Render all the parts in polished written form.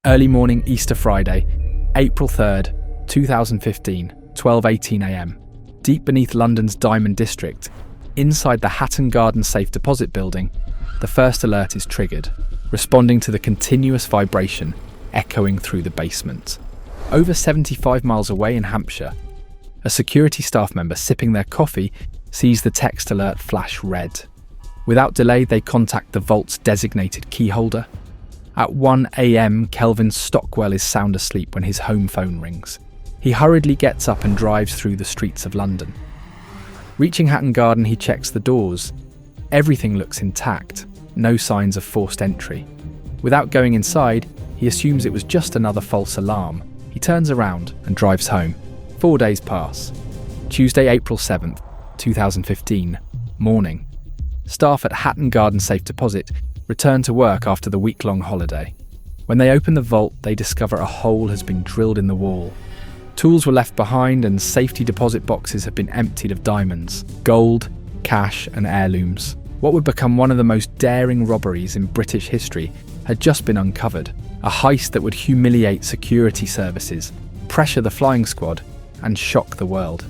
Early morning Easter Friday, April 3rd, 2015, 12:18am. Deep beneath London's Diamond District, inside the Hatton Garden Safe Deposit Building, the first alert is triggered, responding to the continuous vibration echoing through the basement. Over 75 miles away in Hampshire, a security staff member sipping their coffee sees the text alert flash red. Without delay, they contact the vault's designated key holder. At 1 a.m, Kelvin Stockwell is sound asleep when his home phone rings. He hurriedly gets up and drives through the streets of London. Reaching Hatton Garden, he checks the doors. Everything looks intact, no signs of forced entry. Without going inside, he assumes it was just another false alarm. He turns around and drives home. 4 days pass. Tuesday, April 7th, 2015, morning. Staff at Hatton Garden Safe Deposit return to work after the week-long holiday. When they open the vault, they discover a hole has been drilled in the wall. Tools were left behind and safety deposit boxes have been emptied of diamonds, gold, cash and heirlooms. What would become one of the most daring robberies in British history had just been uncovered. A heist that would humiliate security services, pressure the flying squad and shock the world.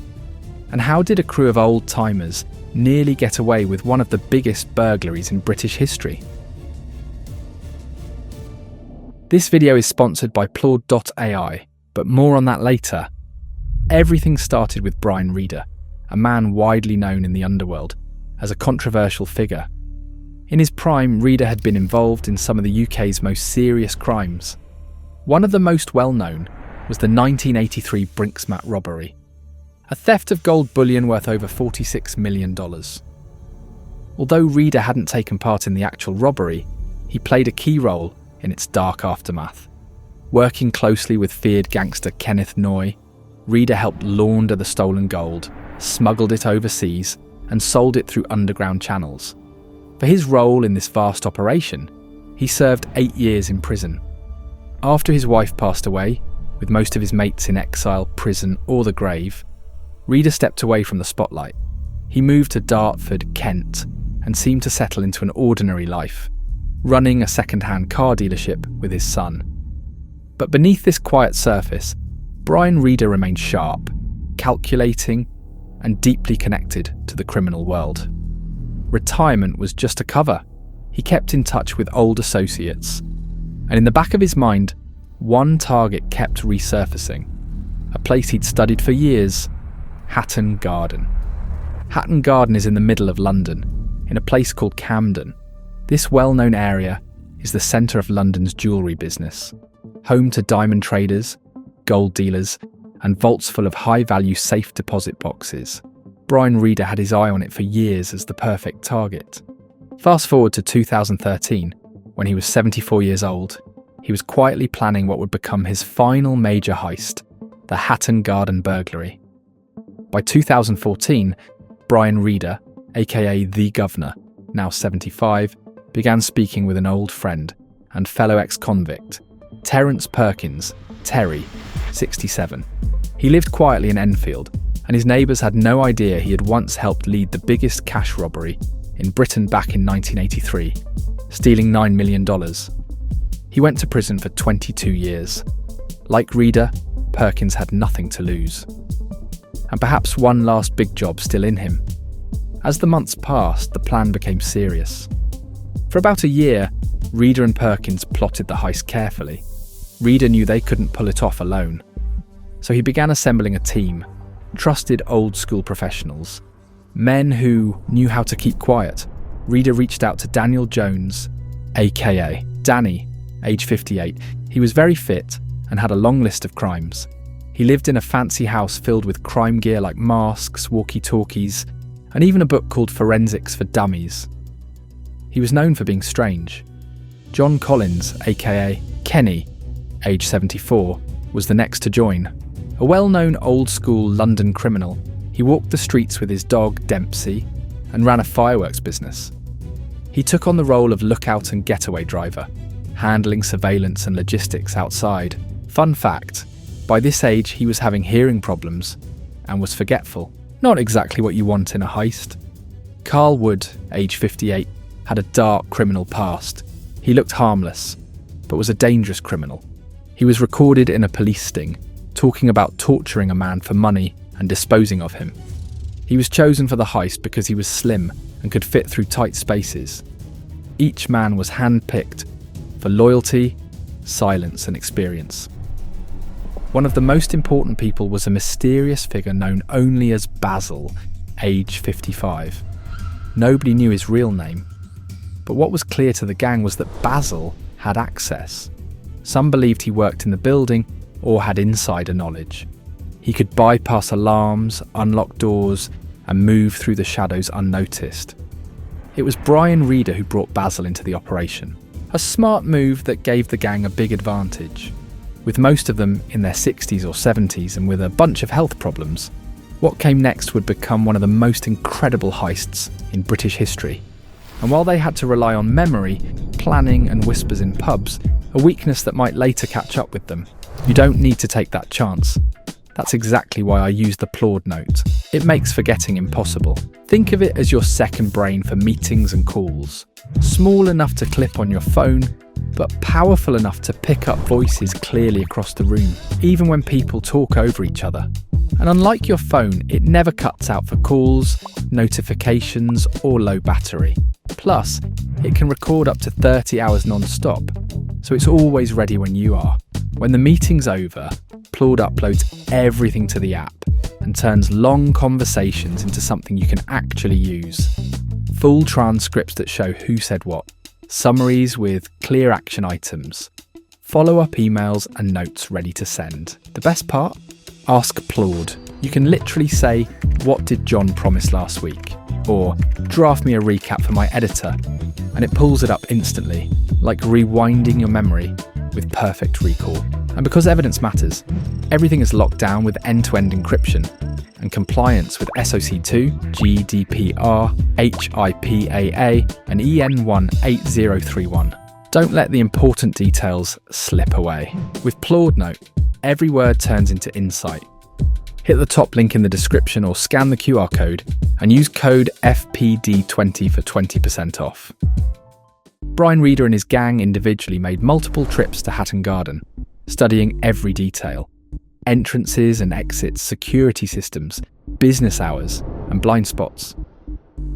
And how did a crew of old-timers nearly get away with one of the biggest burglaries in British history? This video is sponsored by Plord.ai, but more on that later. Everything started with Brian Reader, a man widely known in the underworld as a controversial figure. In his prime, Reader had been involved in some of the UK's most serious crimes. One of the most well-known was the 1983 Brinksmat robbery, a theft of gold bullion worth over $46 million. Although Reader hadn't taken part in the actual robbery, he played a key role in its dark aftermath. Working closely with feared gangster Kenneth Noy, Reader helped launder the stolen gold, smuggled it overseas, and sold it through underground channels. For his role in this vast operation, he served 8 years in prison. After his wife passed away, with most of his mates in exile, prison, or the grave, Reader stepped away from the spotlight. He moved to Dartford, Kent, and seemed to settle into an ordinary life, running a second-hand car dealership with his son. But beneath this quiet surface, Brian Reader remained sharp, calculating, and deeply connected to the criminal world. Retirement was just a cover. He kept in touch with old associates, and in the back of his mind, one target kept resurfacing, a place he'd studied for years, Hatton Garden. Hatton Garden is in the middle of London, in a place called Camden. This well-known area is the centre of London's jewellery business, home to diamond traders, gold dealers, and vaults full of high-value safe deposit boxes. Brian Reader had his eye on it for years as the perfect target. Fast forward to 2013, when he was 74 years old, he was quietly planning what would become his final major heist, the Hatton Garden burglary. By 2014, Brian Reader, aka the Guv'nor, now 75, began speaking with an old friend and fellow ex-convict, Terence Perkins, Terry, 67. He lived quietly in Enfield, and his neighbours had no idea he had once helped lead the biggest cash robbery in Britain back in 1983, stealing $9 million. He went to prison for 22 years. Like Reader, Perkins had nothing to lose. And perhaps one last big job still in him. As the months passed, the plan became serious. For about a year, Reader and Perkins plotted the heist carefully. Reader knew they couldn't pull it off alone. So he began assembling a team, trusted old-school professionals, men who knew how to keep quiet. Reader reached out to Daniel Jones, aka Danny, age 58. He was very fit and had a long list of crimes. He lived in a fancy house filled with crime gear like masks, walkie-talkies, and even a book called Forensics for Dummies. He was known for being strange. John Collins, aka Kenny, age 74, was the next to join. A well-known old-school London criminal, he walked the streets with his dog Dempsey and ran a fireworks business. He took on the role of lookout and getaway driver, handling surveillance and logistics outside. Fun fact, by this age he was having hearing problems and was forgetful. Not exactly what you want in a heist. Carl Wood, age 58, had a dark criminal past. He looked harmless, but was a dangerous criminal, He was recorded in a police sting, talking about torturing a man for money and disposing of him. He was chosen for the heist because he was slim and could fit through tight spaces. Each man was hand-picked for loyalty, silence and experience. One of the most important people was a mysterious figure known only as Basil, age 55. Nobody knew his real name, but what was clear to the gang was that Basil had access. Some believed he worked in the building or had insider knowledge. He could bypass alarms, unlock doors, and move through the shadows unnoticed. It was Brian Reeder who brought Basil into the operation. A smart move that gave the gang a big advantage. With most of them in their 60s or 70s and with a bunch of health problems, what came next would become one of the most incredible heists in British history. And while they had to rely on memory, planning and whispers in pubs, a weakness that might later catch up with them, you don't need to take that chance. That's exactly why I use the Plord note. It makes forgetting impossible. Think of it as your second brain for meetings and calls. Small enough to clip on your phone, but powerful enough to pick up voices clearly across the room, even when people talk over each other. And unlike your phone, it never cuts out for calls, notifications, or low battery. Plus, it can record up to 30 hours non-stop, so it's always ready when you are. When the meeting's over, Plord uploads everything to the app and turns long conversations into something you can actually use. Full transcripts that show who said what, summaries with clear action items, follow-up emails and notes ready to send. The best part? Ask Plord. You can literally say, "What did John promise last week?" Or "Draft me a recap for my editor," and it pulls it up instantly, like rewinding your memory with perfect recall. And because evidence matters, everything is locked down with end-to-end encryption and compliance with SOC2, GDPR, HIPAA, and EN1 8031. Don't let the important details slip away. With Plord Note, every word turns into insight. Hit the top link in the description or scan the QR code and use code FPD20 for 20% off. Brian Reeder and his gang individually made multiple trips to Hatton Garden, studying every detail. Entrances and exits, security systems, business hours, and blind spots.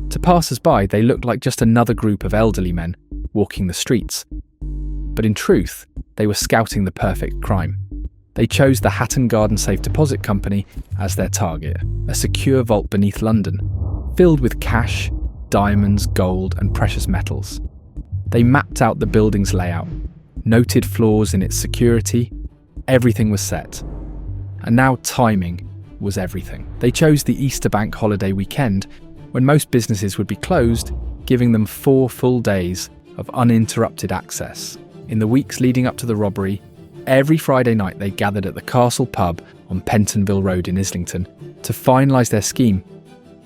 To passers-by, they looked like just another group of elderly men walking the streets. But in truth, they were scouting the perfect crime. They chose the Hatton Garden Safe Deposit Company as their target, a secure vault beneath London, filled with cash, diamonds, gold, and precious metals. They mapped out the building's layout, noted flaws in its security. Everything was set. And now timing was everything. They chose the Easter bank holiday weekend, when most businesses would be closed, giving them 4 full days of uninterrupted access. In the weeks leading up to the robbery, every Friday night they gathered at the Castle pub on Pentonville Road in Islington to finalise their scheme,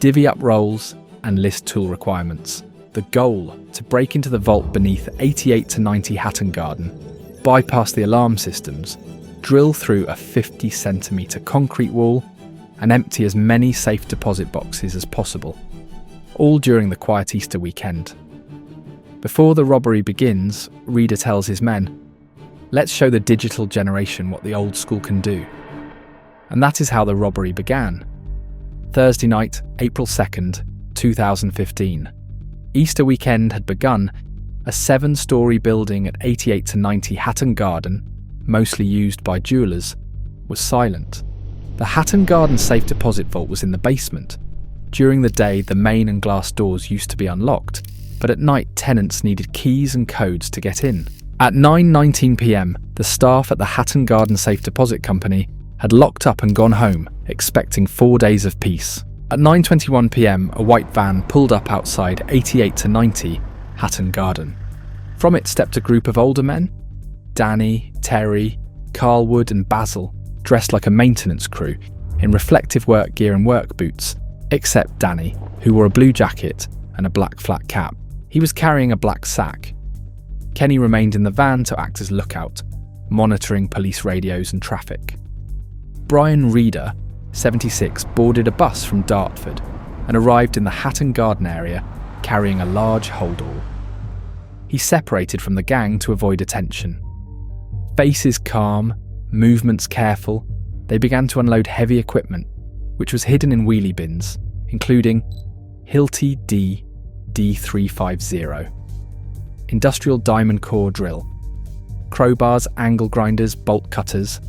divvy up roles and list tool requirements. The goal: to break into the vault beneath 88 to 90 Hatton Garden, bypass the alarm systems, drill through a 50-centimetre concrete wall and empty as many safe deposit boxes as possible, all during the quiet Easter weekend. Before the robbery begins, Reeder tells his men, "Let's show the digital generation what the old school can do." And that is how the robbery began. Thursday night, April 2nd, 2015. Easter weekend had begun. A 7-storey building at 88 to 90 Hatton Garden, mostly used by jewellers, was silent. The Hatton Garden Safe Deposit Vault was in the basement. During the day, the main and glass doors used to be unlocked, but at night tenants needed keys and codes to get in. At 9:19 p.m, the staff at the Hatton Garden Safe Deposit Company had locked up and gone home, expecting 4 days of peace. At 9:21 p.m, a white van pulled up outside 88 to 90 Hatton Garden. From it stepped a group of older men, Danny, Terry, Carlwood and Basil, dressed like a maintenance crew, in reflective work gear and work boots, except Danny, who wore a blue jacket and a black flat cap. He was carrying a black sack. Kenny remained in the van to act as lookout, monitoring police radios and traffic. Brian Reeder, 76, boarded a bus from Dartford and arrived in the Hatton Garden area carrying a large holdall. He separated from the gang to avoid attention. Faces calm, movements careful, they began to unload heavy equipment, which was hidden in wheelie bins, including Hilti D350, industrial diamond core drill, crowbars, angle grinders, bolt cutters,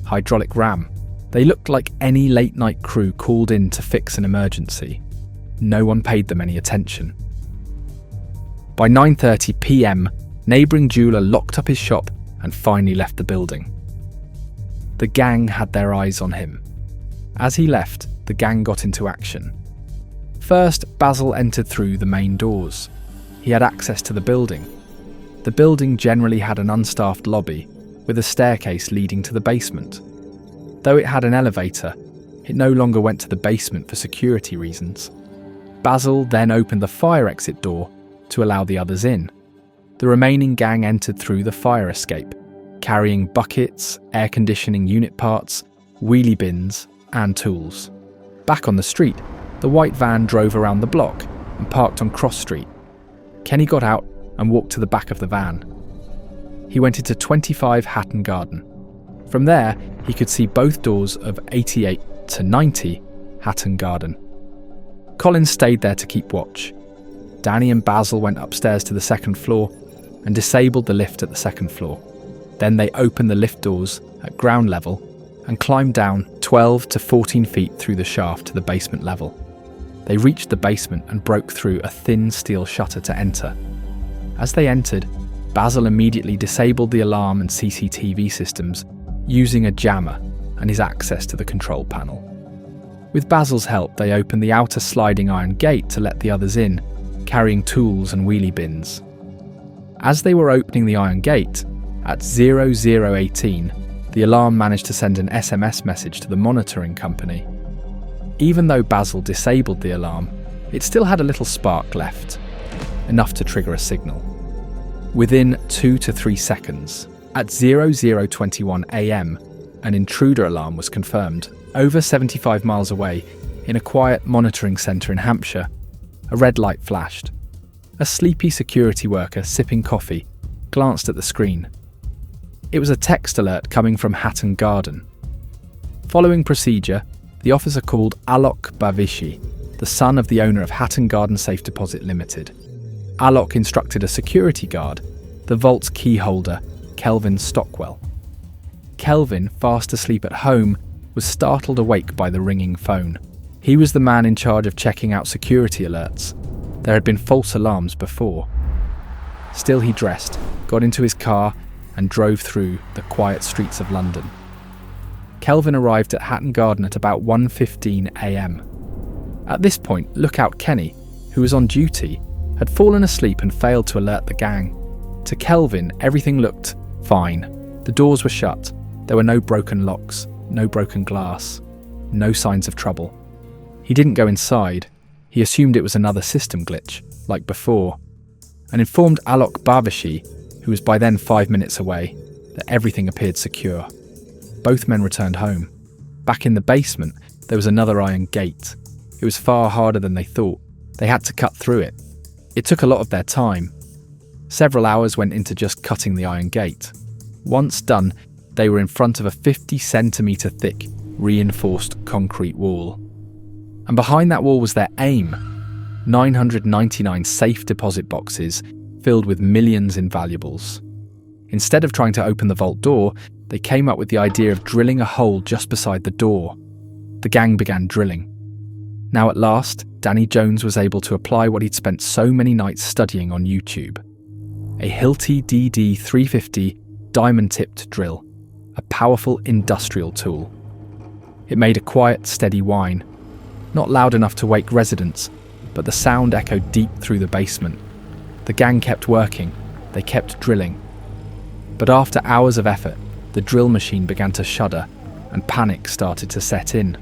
hydraulic ram. They looked like any late-night crew called in to fix an emergency. No one paid them any attention. By 9:30 p.m, neighbouring jeweller locked up his shop and finally left the building. The gang had their eyes on him. As he left, the gang got into action. First, Basil entered through the main doors. He had access to the building. The building generally had an unstaffed lobby with a staircase leading to the basement. Though it had an elevator, it no longer went to the basement for security reasons. Basil then opened the fire exit door to allow the others in. The remaining gang entered through the fire escape, carrying buckets, air conditioning unit parts, wheelie bins, and tools. Back on the street, the white van drove around the block and parked on Cross Street. Kenny got out and walked to the back of the van. He went into 25 Hatton Garden. From there, he could see both doors of 88 to 90 Hatton Garden. Colin stayed there to keep watch. Danny and Basil went upstairs to the second floor and disabled the lift at the second floor. Then they opened the lift doors at ground level and climbed down 12 to 14 feet through the shaft to the basement level. They reached the basement and broke through a thin steel shutter to enter. As they entered, Basil immediately disabled the alarm and CCTV systems using a jammer and his access to the control panel. With Basil's help, they opened the outer sliding iron gate to let the others in, carrying tools and wheelie bins. As they were opening the iron gate, at 0018, the alarm managed to send an SMS message to the monitoring company. Even though Basil disabled the alarm, it still had a little spark left, enough to trigger a signal. Within 2 to 3 seconds, at 0021 AM, an intruder alarm was confirmed, over 75 miles away, in a quiet monitoring centre in Hampshire. A red light flashed. A sleepy security worker sipping coffee glanced at the screen. It was a text alert coming from Hatton Garden. Following procedure, the officer called Alok Bavishi, the son of the owner of Hatton Garden Safe Deposit Limited. Alok instructed a security guard, the vault's key holder, Kelvin Stockwell. Kelvin, fast asleep at home, was startled awake by the ringing phone. He was the man in charge of checking out security alerts. There had been false alarms before. Still, he dressed, got into his car, and drove through the quiet streets of London. Kelvin arrived at Hatton Garden at about 1:15 AM. At this point, Lookout Kenny, who was on duty, had fallen asleep and failed to alert the gang. To Kelvin, everything looked fine. The doors were shut. There were no broken locks, no broken glass, no signs of trouble. He didn't go inside. He assumed it was another system glitch, like before, and informed Alok Bavishi, who was by then 5 minutes away, that everything appeared secure. Both men returned home. Back in the basement, there was another iron gate. It was far harder than they thought. They had to cut through it. It took a lot of their time. Several hours went into just cutting the iron gate. Once done, they were in front of a 50-centimetre thick, reinforced concrete wall. And behind that wall was their aim: 999 safe deposit boxes filled with millions in valuables. Instead of trying to open the vault door, they came up with the idea of drilling a hole just beside the door. The gang began drilling. Now at last, Danny Jones was able to apply what he'd spent so many nights studying on YouTube. A Hilti DD350 diamond-tipped drill, a powerful industrial tool. It made a quiet, steady whine, not loud enough to wake residents, but the sound echoed deep through the basement. The gang kept working, they kept drilling. But after hours of effort, the drill machine began to shudder, and panic started to set in.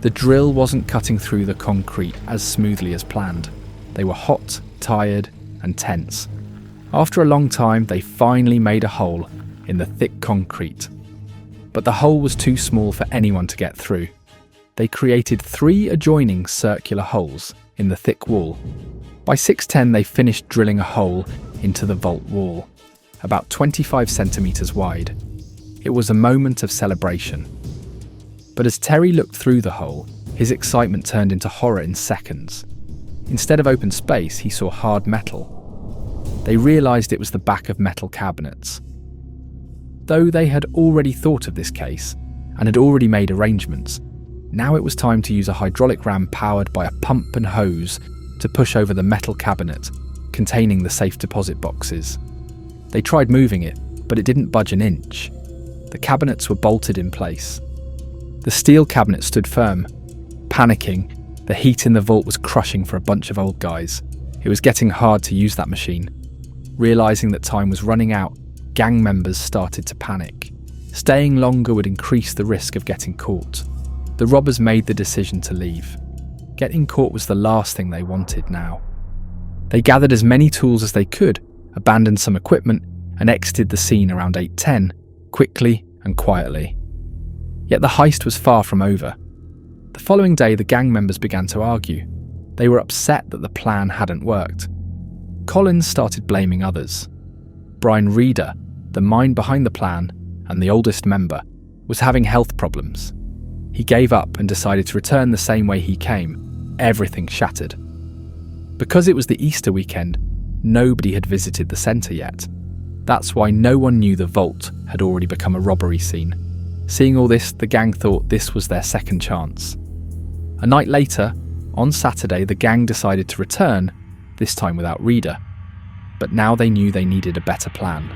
The drill wasn't cutting through the concrete as smoothly as planned. They were hot, tired, and tense. After a long time, they finally made a hole in the thick concrete. But the hole was too small for anyone to get through. They created 3 adjoining circular holes in the thick wall. By 6:10, they finished drilling a hole into the vault wall. about 25 centimeters wide. It was a moment of celebration. But as Terry looked through the hole, his excitement turned into horror in seconds. Instead of open space, he saw hard metal. They realized it was the back of metal cabinets. Though they had already thought of this case and had already made arrangements, now it was time to use a hydraulic ram powered by a pump and hose to push over the metal cabinet containing the safe deposit boxes. They tried moving it, but it didn't budge an inch. The cabinets were bolted in place. The steel cabinet stood firm. Panicking, the heat in the vault was crushing for a bunch of old guys. It was getting hard to use that machine. Realizing that time was running out, gang members started to panic. Staying longer would increase the risk of getting caught. The robbers made the decision to leave. Getting caught was the last thing they wanted now. They gathered as many tools as they could, abandoned some equipment, and exited the scene around 8:10, quickly and quietly. Yet the heist was far from over. The following day, the gang members began to argue. They were upset that the plan hadn't worked. Collins started blaming others. Brian Reeder, the mind behind the plan and the oldest member, was having health problems. He gave up and decided to return the same way he came, everything shattered. Because it was the Easter weekend, nobody had visited the centre yet. That's why no one knew the vault had already become a robbery scene. Seeing all this, the gang thought this was their second chance. A night later, on Saturday, the gang decided to return, this time without Reeder. But now they knew they needed a better plan.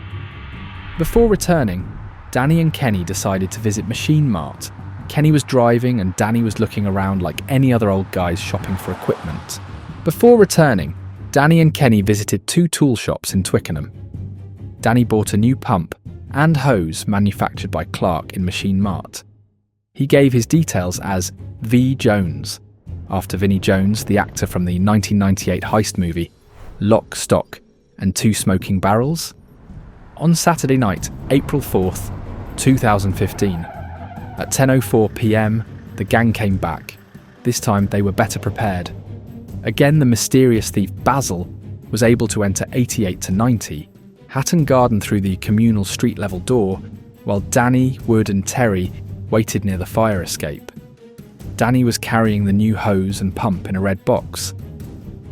Before returning, Danny and Kenny decided to visit Machine Mart. Kenny was driving and Danny was looking around like any other old guys shopping for equipment. Before returning, Danny and Kenny visited 2 tool shops in Twickenham. Danny bought a new pump and hose manufactured by Clark in Machine Mart. He gave his details as V. Jones, after Vinnie Jones, the actor from the 1998 heist movie Lock, Stock and 2 Smoking Barrels. On Saturday night, April 4th, 2015, at 10:04 p.m, the gang came back. This time they were better prepared. Again, the mysterious thief Basil was able to enter 88 to 90, Hatton Garden through the communal street-level door, while Danny, Wood and Terry waited near the fire escape. Danny was carrying the new hose and pump in a red box.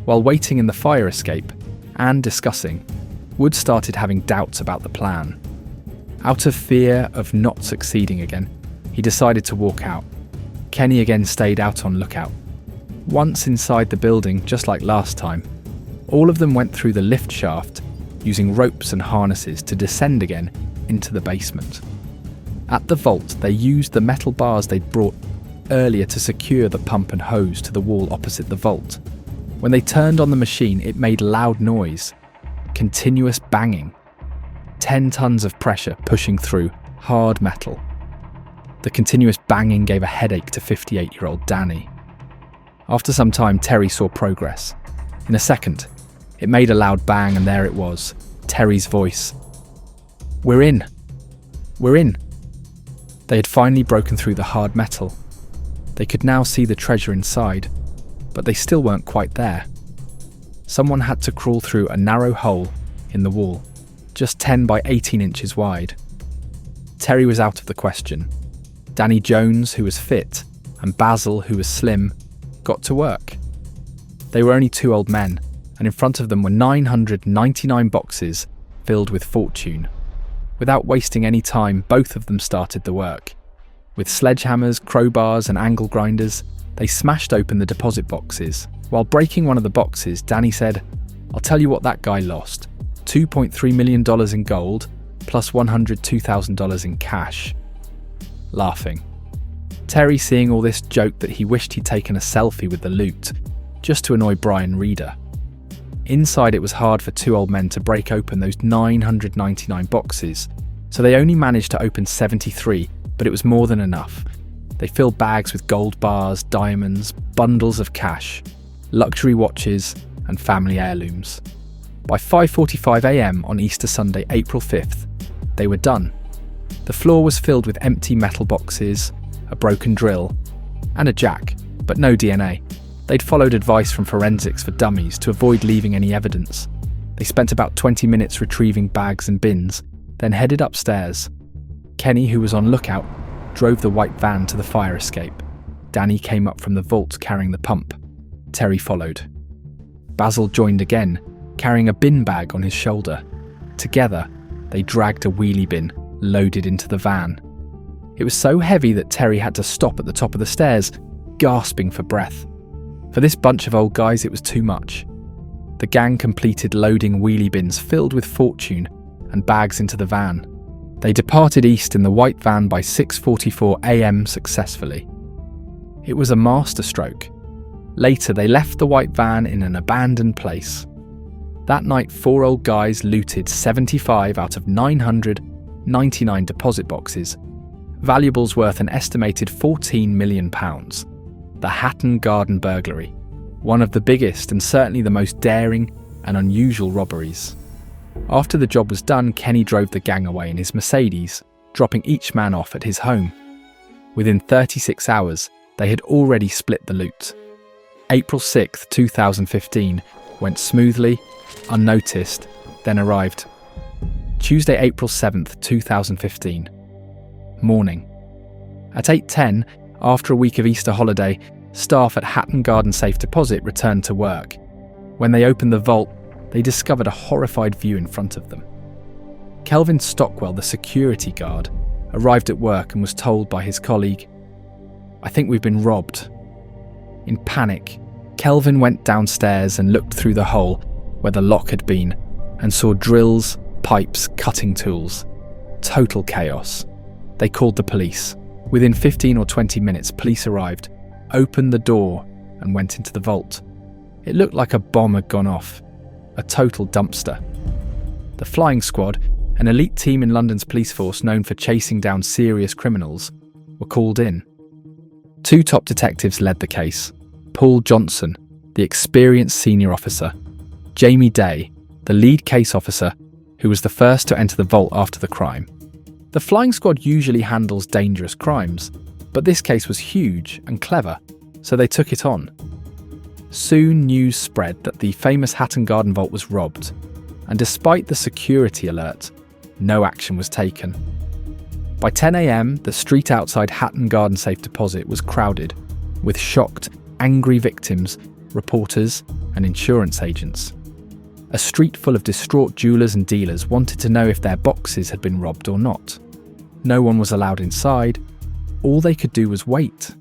While waiting in the fire escape and discussing, Wood started having doubts about the plan. Out of fear of not succeeding again, he decided to walk out. Kenny again stayed out on lookout. Once inside the building, just like last time, all of them went through the lift shaft using ropes and harnesses to descend again into the basement. At the vault, they used the metal bars they'd brought earlier to secure the pump and hose to the wall opposite the vault. When they turned on the machine, it made loud noise, continuous banging, 10 tons of pressure pushing through hard metal. The continuous banging gave a headache to 58-year-old Danny. After some time, Terry saw progress. In a second, it made a loud bang and there it was, Terry's voice. "We're in. We're in." They had finally broken through the hard metal. They could now see the treasure inside, but they still weren't quite there. Someone had to crawl through a narrow hole in the wall, just 10 by 18 inches wide. Terry was out of the question. Danny Jones, who was fit, and Basil, who was slim, got to work. They were only 2 old men, and in front of them were 999 boxes filled with fortune. Without wasting any time, both of them started the work. With sledgehammers, crowbars and angle grinders, they smashed open the deposit boxes. While breaking one of the boxes, Danny said, "I'll tell you what that guy lost. $2.3 million in gold, plus $102,000 in cash." Laughing. Terry, seeing all this, joked that he wished he'd taken a selfie with the loot, just to annoy Brian Reeder. Inside, it was hard for 2 old men to break open those 999 boxes, so they only managed to open 73, but it was more than enough. They filled bags with gold bars, diamonds, bundles of cash, luxury watches, and family heirlooms. By 5:45 a.m. on Easter Sunday, April 5th, they were done. The floor was filled with empty metal boxes, a broken drill, and a jack, but no DNA. They'd followed advice from forensics for dummies to avoid leaving any evidence. They spent about 20 minutes retrieving bags and bins, then headed upstairs. Kenny, who was on lookout, drove the white van to the fire escape. Danny came up from the vault carrying the pump. Terry followed. Basil joined again, carrying a bin bag on his shoulder. Together, they dragged a wheelie bin loaded into the van. It was so heavy that Terry had to stop at the top of the stairs, gasping for breath. For this bunch of old guys, it was too much. The gang completed loading wheelie bins filled with fortune and bags into the van. They departed east in the white van by 6:44 a.m. successfully. It was a masterstroke. Later, they left the white van in an abandoned place. That night, 4 old guys looted 75 out of 999 deposit boxes, valuables worth an estimated £14 million. The Hatton Garden burglary, one of the biggest and certainly the most daring and unusual robberies. After the job was done, Kenny drove the gang away in his Mercedes, dropping each man off at his home. Within 36 hours, they had already split the loot. April 6, 2015 went smoothly, unnoticed, then arrived. Tuesday, April 7th, 2015. Morning. At 8:10, after a week of Easter holiday, staff at Hatton Garden Safe Deposit returned to work. When they opened the vault, they discovered a horrified view in front of them. Kelvin Stockwell, the security guard, arrived at work and was told by his colleague, "I think we've been robbed." In panic, Kelvin went downstairs and looked through the hole where the lock had been and saw drills, pipes, cutting tools. Total chaos. They called the police. Within 15 or 20 minutes, police arrived, opened the door and went into the vault. It looked like a bomb had gone off. A total dumpster. The flying squad, an elite team in London's police force known for chasing down serious criminals, were called in. 2 top detectives led the case. Paul Johnson, the experienced senior officer. Jamie Day, the lead case officer, who was the first to enter the vault after the crime. The flying squad usually handles dangerous crimes, but this case was huge and clever, so they took it on. Soon news spread that the famous Hatton Garden vault was robbed, and despite the security alert, no action was taken. By 10 a.m, the street outside Hatton Garden Safe Deposit was crowded, with shocked, angry victims, reporters, and insurance agents. A street full of distraught jewellers and dealers wanted to know if their boxes had been robbed or not. No one was allowed inside. All they could do was wait.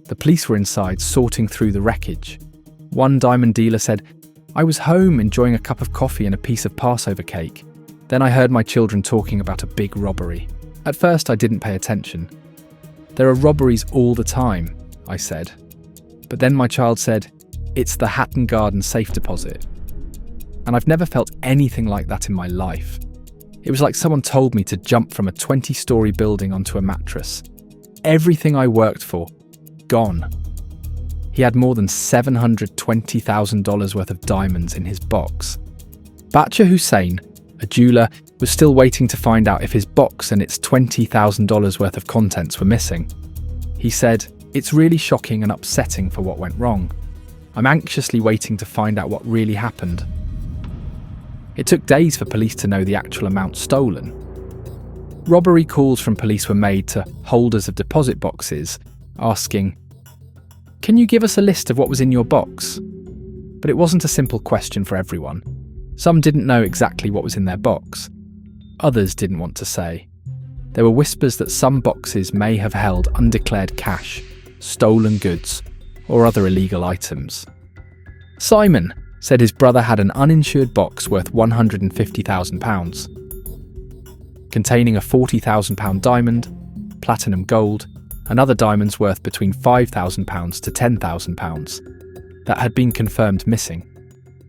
The police were inside, sorting through the wreckage. One diamond dealer said, "I was home enjoying a cup of coffee and a piece of Passover cake. Then I heard my children talking about a big robbery. At first I didn't pay attention. There are robberies all the time," I said. But then my child said, "It's the Hatton Garden Safe Deposit." And I've never felt anything like that in my life. It was like someone told me to jump from a 20-story building onto a mattress. Everything I worked for, gone. He had more than $720,000 worth of diamonds in his box. Bacha Hussein, a jeweller, was still waiting to find out if his box and its $20,000 worth of contents were missing. He said, "It's really shocking and upsetting for what went wrong. I'm anxiously waiting to find out what really happened." It took days for police to know the actual amount stolen. Robbery calls from police were made to holders of deposit boxes, asking, "Can you give us a list of what was in your box?" But it wasn't a simple question for everyone. Some didn't know exactly what was in their box. Others didn't want to say. There were whispers that some boxes may have held undeclared cash, stolen goods, or other illegal items. Simon said his brother had an uninsured box worth £150,000, containing a £40,000 diamond, platinum gold, and other diamonds worth between £5,000 to £10,000 that had been confirmed missing.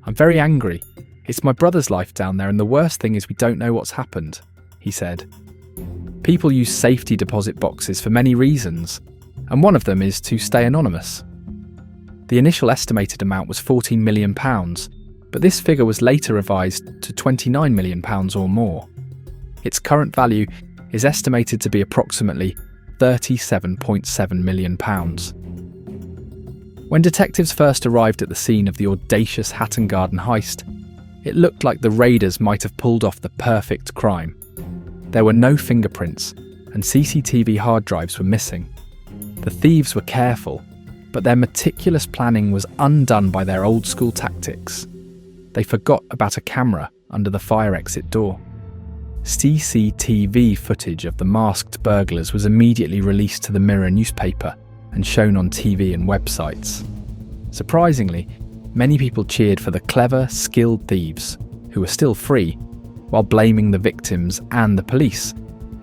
"I'm very angry. It's my brother's life down there, and the worst thing is we don't know what's happened," he said. People use safety deposit boxes for many reasons, and one of them is to stay anonymous. The initial estimated amount was £14 million, but this figure was later revised to £29 million or more. Its current value is estimated to be approximately £37.7 million. When detectives first arrived at the scene of the audacious Hatton Garden Heist, It looked like the raiders might have pulled off the perfect crime. There were no fingerprints, and CCTV hard drives were missing. The thieves were careful, but their meticulous planning was undone by their old-school tactics. They forgot about a camera under the fire exit door. CCTV footage of the masked burglars was immediately released to the Mirror newspaper and shown on TV and websites. Surprisingly, many people cheered for the clever, skilled thieves, who were still free, while blaming the victims and the police,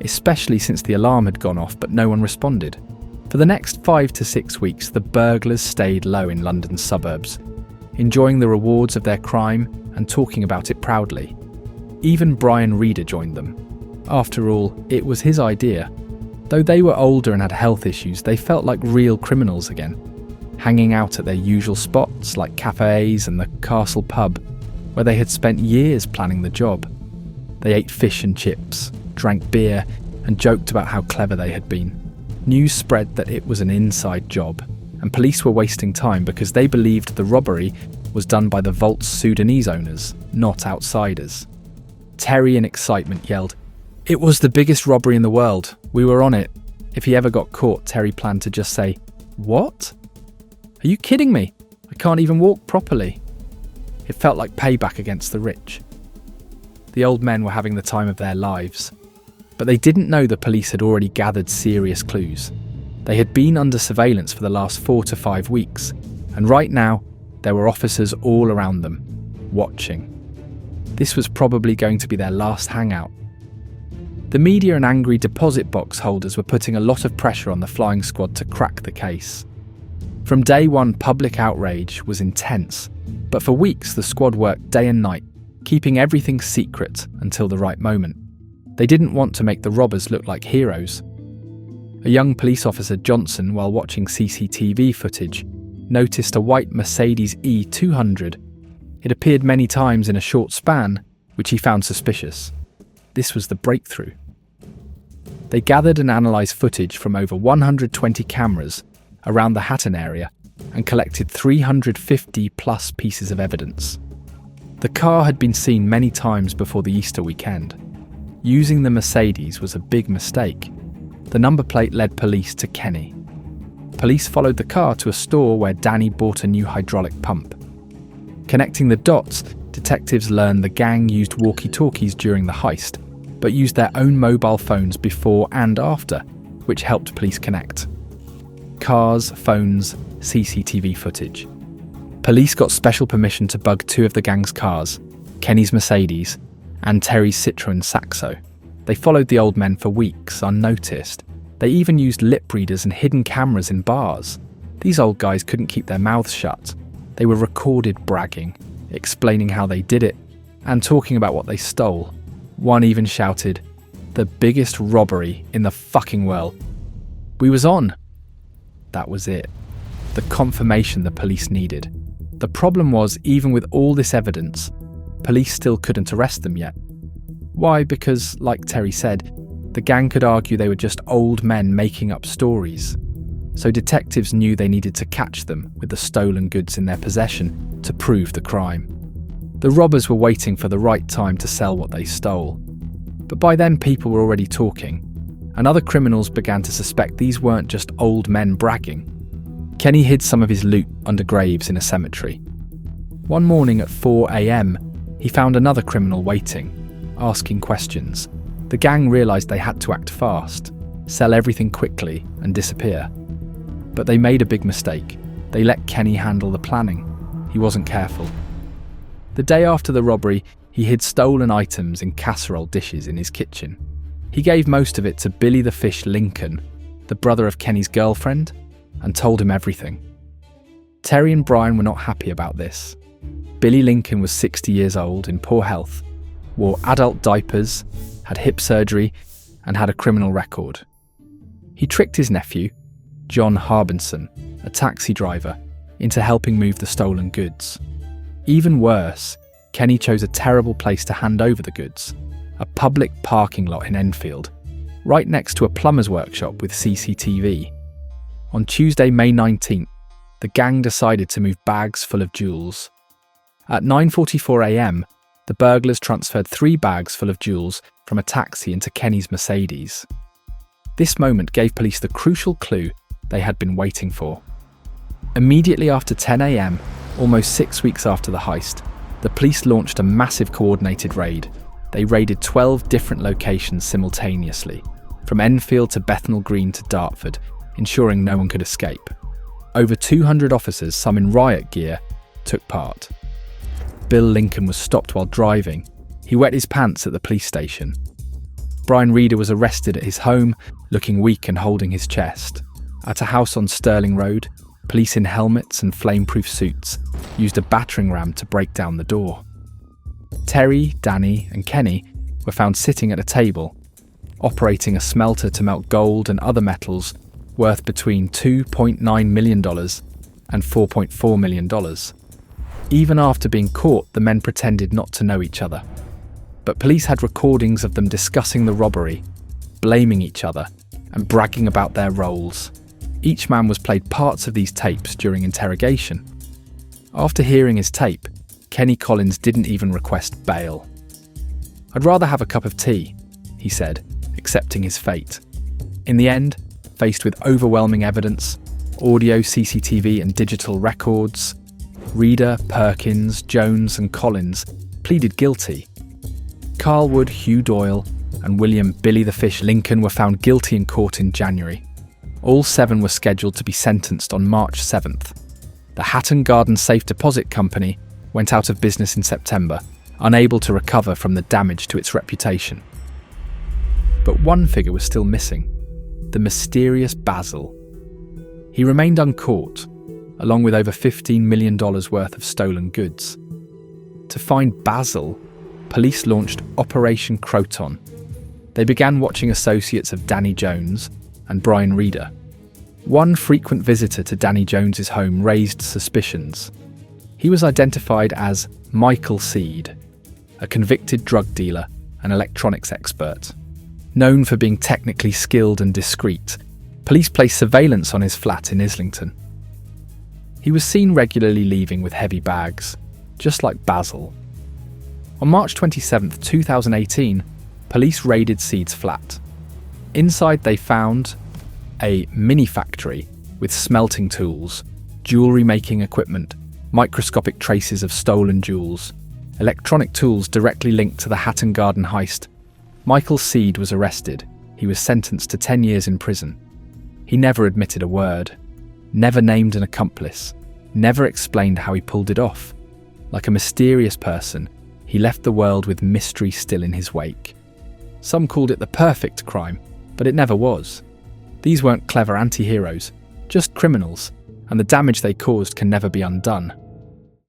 especially since the alarm had gone off but no one responded. For the next 5 to 6 weeks, the burglars stayed low in London's suburbs, enjoying the rewards of their crime and talking about it proudly. Even Brian Reader joined them. After all, it was his idea. Though they were older and had health issues, they felt like real criminals again, hanging out at their usual spots like cafes and the Castle pub, where they had spent years planning the job. They ate fish and chips, drank beer, and joked about how clever they had been. News spread that it was an inside job, and police were wasting time because they believed the robbery was done by the vault's Sudanese owners, not outsiders. Terry, in excitement, yelled, "It was the biggest robbery in the world. We were on it." If he ever got caught, Terry planned to just say, "What? Are you kidding me? I can't even walk properly." It felt like payback against the rich. The old men were having the time of their lives. But they didn't know the police had already gathered serious clues. They had been under surveillance for the last 4 to 5 weeks, and right now, there were officers all around them, watching. This was probably going to be their last hangout. The media and angry deposit box holders were putting a lot of pressure on the flying squad to crack the case. From day one, public outrage was intense, but for weeks the squad worked day and night, keeping everything secret until the right moment. They didn't want to make the robbers look like heroes. A young police officer, Johnson, while watching CCTV footage, noticed a white Mercedes E200. It appeared many times in a short span, which he found suspicious. This was the breakthrough. They gathered and analysed footage from over 120 cameras around the Hatton area and collected 350 plus pieces of evidence. The car had been seen many times before the Easter weekend. Using the Mercedes was a big mistake. The number plate led police to Kenny. Police followed the car to a store where Danny bought a new hydraulic pump. Connecting the dots, detectives learned the gang used walkie-talkies during the heist, but used their own mobile phones before and after, which helped police connect. Cars, phones, CCTV footage. Police got special permission to bug 2 of the gang's cars, Kenny's Mercedes and Terry's Citroën Saxo. They followed the old men for weeks, unnoticed. They even used lip readers and hidden cameras in bars. These old guys couldn't keep their mouths shut. They were recorded bragging, explaining how they did it, and talking about what they stole. One even shouted, "The biggest robbery in the fucking world." We was on. That was it. The confirmation the police needed. The problem was, even with all this evidence, police still couldn't arrest them yet. Why? Because, like Terry said, the gang could argue they were just old men making up stories. So detectives knew they needed to catch them with the stolen goods in their possession to prove the crime. The robbers were waiting for the right time to sell what they stole. But by then people were already talking, and other criminals began to suspect these weren't just old men bragging. Kenny hid some of his loot under graves in a cemetery. One morning at 4 a.m, he found another criminal waiting, asking questions. The gang realised they had to act fast, sell everything quickly and disappear. But they made a big mistake. They let Kenny handle the planning. He wasn't careful. The day after the robbery, he hid stolen items in casserole dishes in his kitchen. He gave most of it to Billy the Fish Lincoln, the brother of Kenny's girlfriend, and told him everything. Terry and Brian were not happy about this. Billy Lincoln was 60 years old, in poor health, wore adult diapers, had hip surgery, and had a criminal record. He tricked his nephew, John Harbinson, a taxi driver, into helping move the stolen goods. Even worse, Kenny chose a terrible place to hand over the goods, a public parking lot in Enfield, right next to a plumber's workshop with CCTV. On Tuesday, May 19th, the gang decided to move bags full of jewels. At 9:44 a.m, the burglars transferred 3 bags full of jewels from a taxi into Kenny's Mercedes. This moment gave police the crucial clue they had been waiting for. Immediately after 10 a.m, almost 6 weeks after the heist, the police launched a massive coordinated raid. They raided 12 different locations simultaneously, from Enfield to Bethnal Green to Dartford, ensuring no one could escape. Over 200 officers, some in riot gear, took part. Bill Lincoln was stopped while driving. He wet his pants at the police station. Brian Reeder was arrested at his home, looking weak and holding his chest. At a house on Stirling Road, police in helmets and flame-proof suits used a battering ram to break down the door. Terry, Danny and Kenny were found sitting at a table, operating a smelter to melt gold and other metals worth between $2.9 million and $4.4 million. Even after being caught, the men pretended not to know each other. But police had recordings of them discussing the robbery, blaming each other, and bragging about their roles. Each man was played parts of these tapes during interrogation. After hearing his tape, Kenny Collins didn't even request bail. "I'd rather have a cup of tea," he said, accepting his fate. In the end, faced with overwhelming evidence, audio, CCTV and digital records, Reeder, Perkins, Jones and Collins pleaded guilty. Carl Wood, Hugh Doyle and William "Billy the Fish" Lincoln were found guilty in court in January. All 7 were scheduled to be sentenced on March 7th. The Hatton Garden Safe Deposit Company went out of business in September, unable to recover from the damage to its reputation. But one figure was still missing: the mysterious Basil. He remained uncaught, along with over $15 million worth of stolen goods. To find Basil, police launched Operation Croton. They began watching associates of Danny Jones and Brian Reeder. One frequent visitor to Danny Jones's home raised suspicions. He was identified as Michael Seed, a convicted drug dealer and electronics expert. Known for being technically skilled and discreet, police placed surveillance on his flat in Islington. He was seen regularly leaving with heavy bags, just like Basil. On March 27, 2018, police raided Seed's flat. Inside they found a mini-factory with smelting tools, jewellery-making equipment, microscopic traces of stolen jewels, electronic tools directly linked to the Hatton Garden Heist. Michael Seed was arrested. He was sentenced to 10 years in prison. He never admitted a word, never named an accomplice, never explained how he pulled it off. Like a mysterious person, he left the world with mystery still in his wake. Some called it the perfect crime, but it never was. These weren't clever anti-heroes, just criminals, and the damage they caused can never be undone.